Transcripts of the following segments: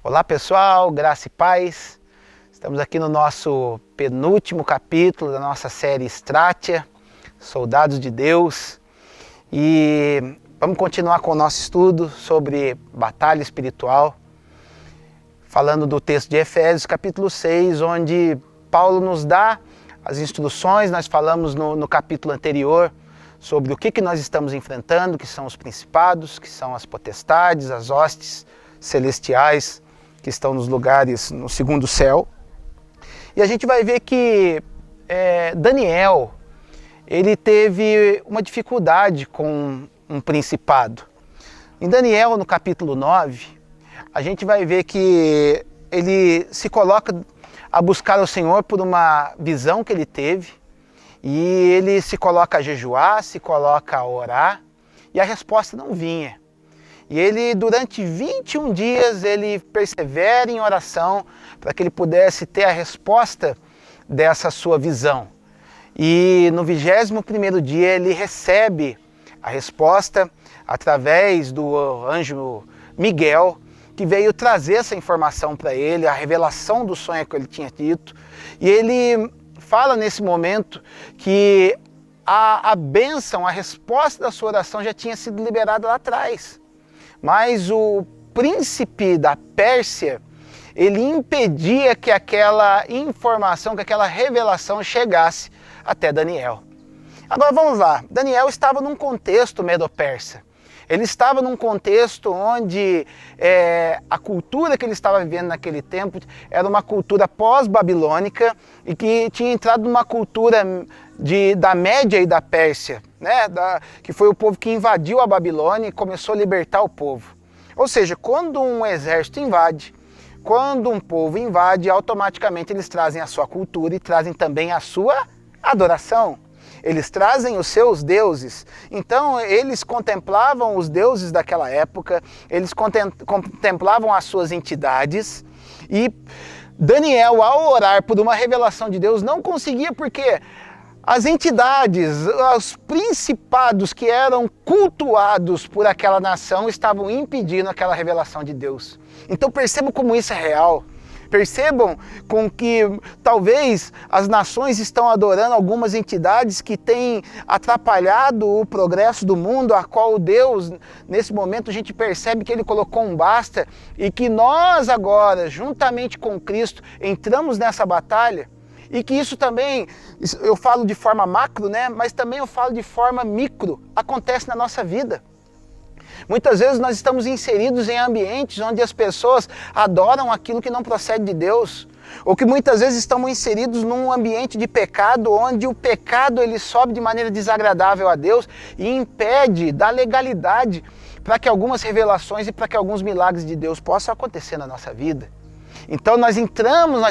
Olá pessoal, graça e paz. Estamos aqui no nosso penúltimo capítulo da nossa série Stratia, Soldados de Deus. E vamos continuar com o nosso estudo sobre batalha espiritual, falando do texto de Efésios capítulo 6, onde Paulo nos dá as instruções. Nós falamos no capítulo anterior sobre o que nós estamos enfrentando, que são os principados, que são as potestades, as hostes celestiais que estão nos lugares no segundo céu. E a gente vai ver que Daniel, ele teve uma dificuldade com um principado. Em Daniel, no capítulo 9, a gente vai ver que ele se coloca a buscar o Senhor por uma visão que ele teve, e ele se coloca a jejuar, se coloca a orar, e a resposta não vinha. E ele, durante 21 dias, ele persevera em oração para que ele pudesse ter a resposta dessa sua visão. E no 21º dia ele recebe a resposta através do anjo Miguel, que veio trazer essa informação para ele, a revelação do sonho que ele tinha dito. E ele fala nesse momento que a bênção, a resposta da sua oração já tinha sido liberada lá atrás. Mas o príncipe da Pérsia, ele impedia que aquela informação, que aquela revelação chegasse até Daniel. Agora vamos lá, Daniel estava num contexto medo-persa. Ele estava num contexto onde a cultura que ele estava vivendo naquele tempo era uma cultura pós-babilônica e que tinha entrado numa cultura da Média e da Pérsia, né? Que foi o povo que invadiu a Babilônia e começou a libertar o povo. Ou seja, quando um exército invade, quando um povo invade, automaticamente eles trazem a sua cultura e trazem também a sua adoração. Eles trazem os seus deuses. Então eles contemplavam os deuses daquela época, eles contemplavam as suas entidades. E Daniel, ao orar por uma revelação de Deus, não conseguia, porque as entidades, os principados que eram cultuados por aquela nação estavam impedindo aquela revelação de Deus. Então percebam como isso é real. Percebam com que talvez as nações estão adorando algumas entidades que têm atrapalhado o progresso do mundo, a qual Deus, nesse momento, a gente percebe que Ele colocou um basta, e que nós agora, juntamente com Cristo, entramos nessa batalha, e que isso também, eu falo de forma macro, né? Mas também eu falo de forma micro, acontece na nossa vida. Muitas vezes nós estamos inseridos em ambientes onde as pessoas adoram aquilo que não procede de Deus, ou que muitas vezes estamos inseridos num ambiente de pecado, onde o pecado ele sobe de maneira desagradável a Deus e impede da legalidade para que algumas revelações e para que alguns milagres de Deus possam acontecer na nossa vida. Então nós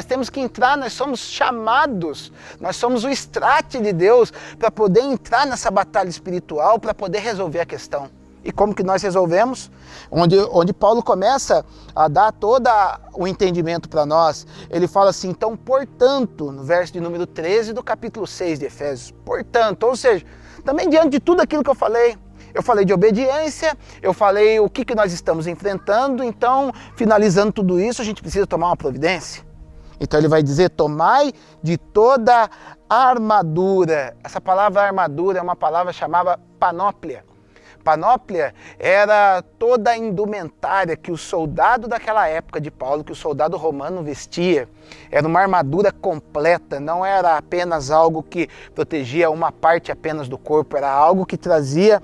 temos que entrar, nós somos chamados, nós somos o estrate de Deus para poder entrar nessa batalha espiritual, para poder resolver a questão. E como que nós resolvemos? Onde Paulo começa a dar todo o entendimento para nós. Ele fala assim, então, portanto, no verso de número 13 do capítulo 6 de Efésios, portanto, ou seja, também diante de tudo aquilo que eu falei de obediência, eu falei o que nós estamos enfrentando, então, finalizando tudo isso, a gente precisa tomar uma providência. Então ele vai dizer, tomai de toda a armadura. Essa palavra armadura é uma palavra chamada panóplia. Panóplia era toda a indumentária que o soldado daquela época de Paulo, que o soldado romano vestia. Era uma armadura completa, não era apenas algo que protegia uma parte apenas do corpo, era algo que trazia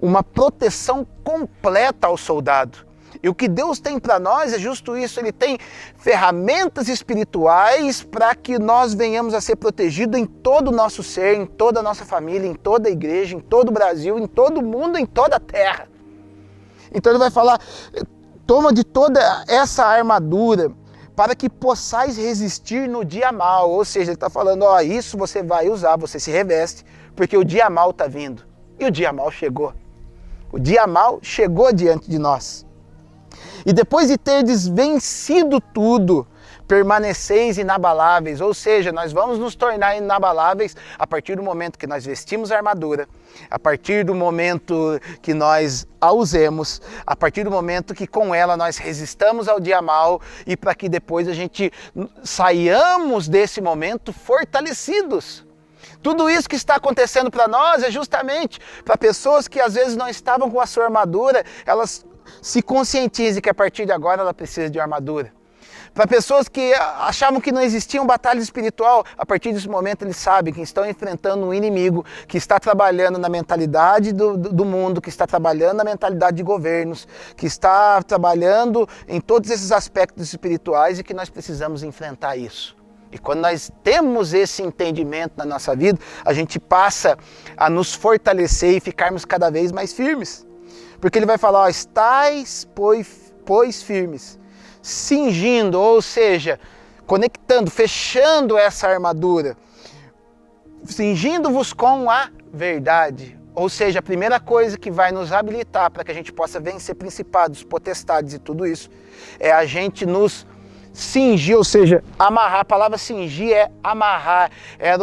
uma proteção completa ao soldado. E o que Deus tem para nós é justo isso, Ele tem ferramentas espirituais para que nós venhamos a ser protegidos em todo o nosso ser, em toda a nossa família, em toda a igreja, em todo o Brasil, em todo o mundo, em toda a terra. Então Ele vai falar, toma de toda essa armadura para que possais resistir no dia mal. Ou seja, Ele está falando, isso você vai usar, você se reveste, porque o dia mal está vindo. E o dia mal chegou. O dia mal chegou diante de nós. E depois de terdes vencido tudo, permaneceis inabaláveis, ou seja, nós vamos nos tornar inabaláveis a partir do momento que nós vestimos a armadura, a partir do momento que nós a usemos, a partir do momento que com ela nós resistamos ao dia mal e para que depois a gente saiamos desse momento fortalecidos. Tudo isso que está acontecendo para nós é justamente para pessoas que às vezes não estavam com a sua armadura, elas se conscientizem que a partir de agora ela precisa de armadura. Para pessoas que achavam que não existiam batalhas espiritual, a partir desse momento eles sabem que estão enfrentando um inimigo que está trabalhando na mentalidade do mundo, que está trabalhando na mentalidade de governos, que está trabalhando em todos esses aspectos espirituais e que nós precisamos enfrentar isso. E quando nós temos esse entendimento na nossa vida, a gente passa a nos fortalecer e ficarmos cada vez mais firmes. Porque ele vai falar, ó, estais, pois firmes, cingindo, ou seja, conectando, fechando essa armadura, cingindo-vos com a verdade. Ou seja, a primeira coisa que vai nos habilitar para que a gente possa vencer principados, potestades e tudo isso, é a gente nos cingir, ou seja, amarrar. A palavra cingir é amarrar. Era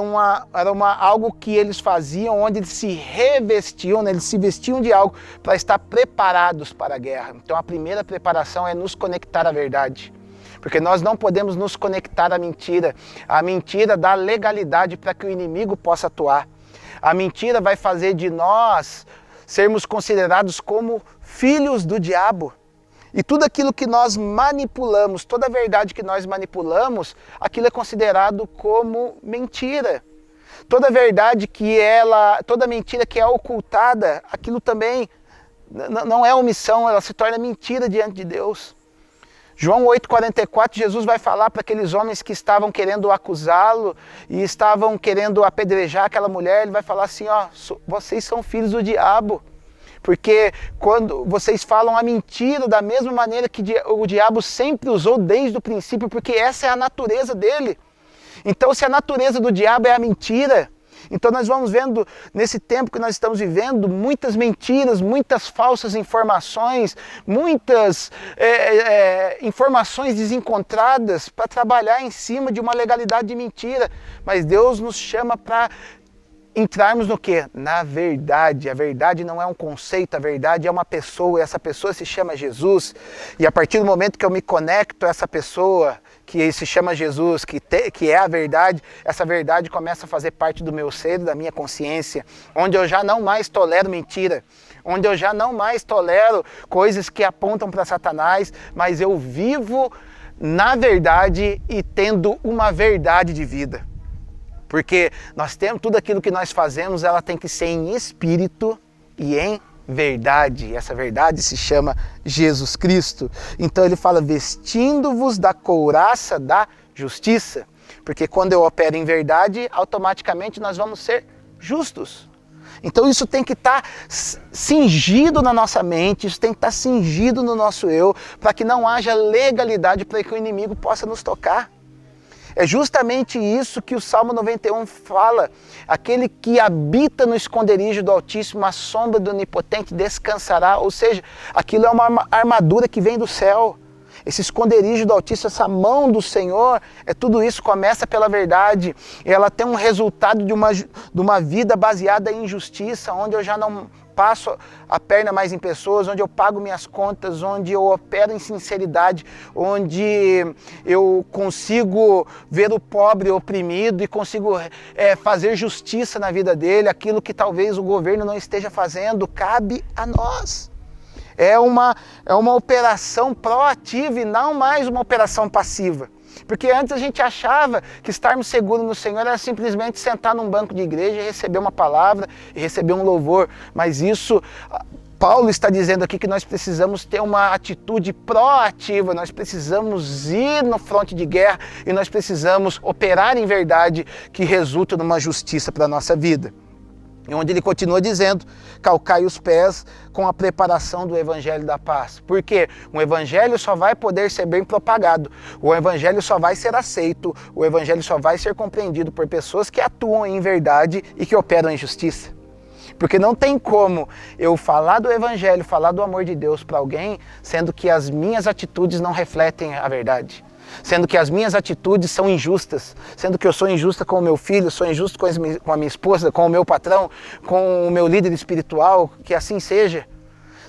algo que eles faziam, onde eles se revestiam, né? Eles se vestiam de algo para estar preparados para a guerra. Então a primeira preparação é nos conectar à verdade. Porque nós não podemos nos conectar à mentira. A mentira dá legalidade para que o inimigo possa atuar. A mentira vai fazer de nós sermos considerados como filhos do diabo. E tudo aquilo que nós manipulamos, toda a verdade que nós manipulamos, aquilo é considerado como mentira. Toda verdade toda mentira que é ocultada, aquilo também não é omissão, ela se torna mentira diante de Deus. João 8,44, Jesus vai falar para aqueles homens que estavam querendo acusá-lo e estavam querendo apedrejar aquela mulher, ele vai falar assim, ó, vocês são filhos do diabo. Porque quando vocês falam a mentira da mesma maneira que o diabo sempre usou desde o princípio, porque essa é a natureza dele. Então, se a natureza do diabo é a mentira, então nós vamos vendo nesse tempo que nós estamos vivendo muitas mentiras, muitas falsas informações, muitas informações desencontradas para trabalhar em cima de uma legalidade de mentira. Mas Deus nos chama para entrarmos no quê? Na verdade. A verdade não é um conceito, a verdade é uma pessoa, e essa pessoa se chama Jesus. E a partir do momento que eu me conecto a essa pessoa, que se chama Jesus, que é a verdade, essa verdade começa a fazer parte do meu ser, da minha consciência, onde eu já não mais tolero mentira, onde eu já não mais tolero coisas que apontam para Satanás, mas eu vivo na verdade e tendo uma verdade de vida. Porque nós temos tudo aquilo que nós fazemos, ela tem que ser em espírito e em verdade. E essa verdade se chama Jesus Cristo. Então ele fala, vestindo-vos da couraça da justiça. Porque quando eu opero em verdade, automaticamente nós vamos ser justos. Então isso tem que estar cingido na nossa mente, isso tem que estar cingido no nosso eu, para que não haja legalidade para que o inimigo possa nos tocar. É justamente isso que o Salmo 91 fala. Aquele que habita no esconderijo do Altíssimo, a sombra do Onipotente descansará. Ou seja, aquilo é uma armadura que vem do céu. Esse esconderijo do Altíssimo, essa mão do Senhor, tudo isso começa pela verdade. Ela tem um resultado de uma vida baseada em justiça, onde eu já não passo a perna mais em pessoas, onde eu pago minhas contas, onde eu opero em sinceridade, onde eu consigo ver o pobre oprimido e consigo fazer justiça na vida dele. Aquilo que talvez o governo não esteja fazendo, cabe a nós. É uma operação proativa e não mais uma operação passiva. Porque antes a gente achava que estarmos seguros no Senhor era simplesmente sentar num banco de igreja e receber uma palavra e receber um louvor. Mas isso, Paulo está dizendo aqui que nós precisamos ter uma atitude proativa, nós precisamos ir no fronte de guerra e nós precisamos operar em verdade que resulta numa justiça para a nossa vida. E onde ele continua dizendo, calcai os pés com a preparação do Evangelho da Paz. Porque o Evangelho só vai poder ser bem propagado, o Evangelho só vai ser aceito, o Evangelho só vai ser compreendido por pessoas que atuam em verdade e que operam em justiça. Porque não tem como eu falar do Evangelho, falar do amor de Deus para alguém, sendo que as minhas atitudes não refletem a verdade. sendo que as minhas atitudes são injustas, sendo que eu sou injusta com o meu filho, sou injusto com a minha esposa, com o meu patrão, com o meu líder espiritual, que assim seja.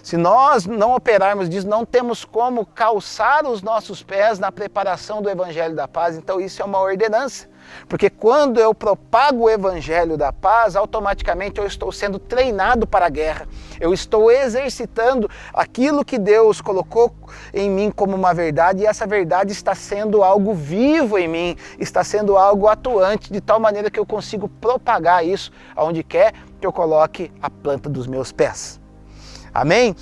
Se nós não operarmos disso, não temos como calçar os nossos pés na preparação do Evangelho da Paz. Então isso é uma ordenança. Porque quando eu propago o Evangelho da Paz, automaticamente eu estou sendo treinado para a guerra. Eu estou exercitando aquilo que Deus colocou em mim como uma verdade, e essa verdade está sendo algo vivo em mim, está sendo algo atuante, de tal maneira que eu consigo propagar isso aonde quer que eu coloque a planta dos meus pés. Amém?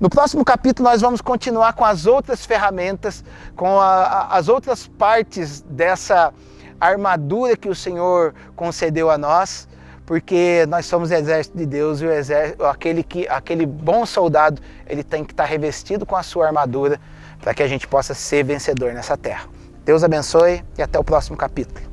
No próximo capítulo nós vamos continuar com as outras ferramentas, com as outras partes dessa armadura que o Senhor concedeu a nós, porque nós somos exército de Deus, e o exército, aquele bom soldado, ele tem que estar revestido com a sua armadura para que a gente possa ser vencedor nessa terra. Deus abençoe e até o próximo capítulo.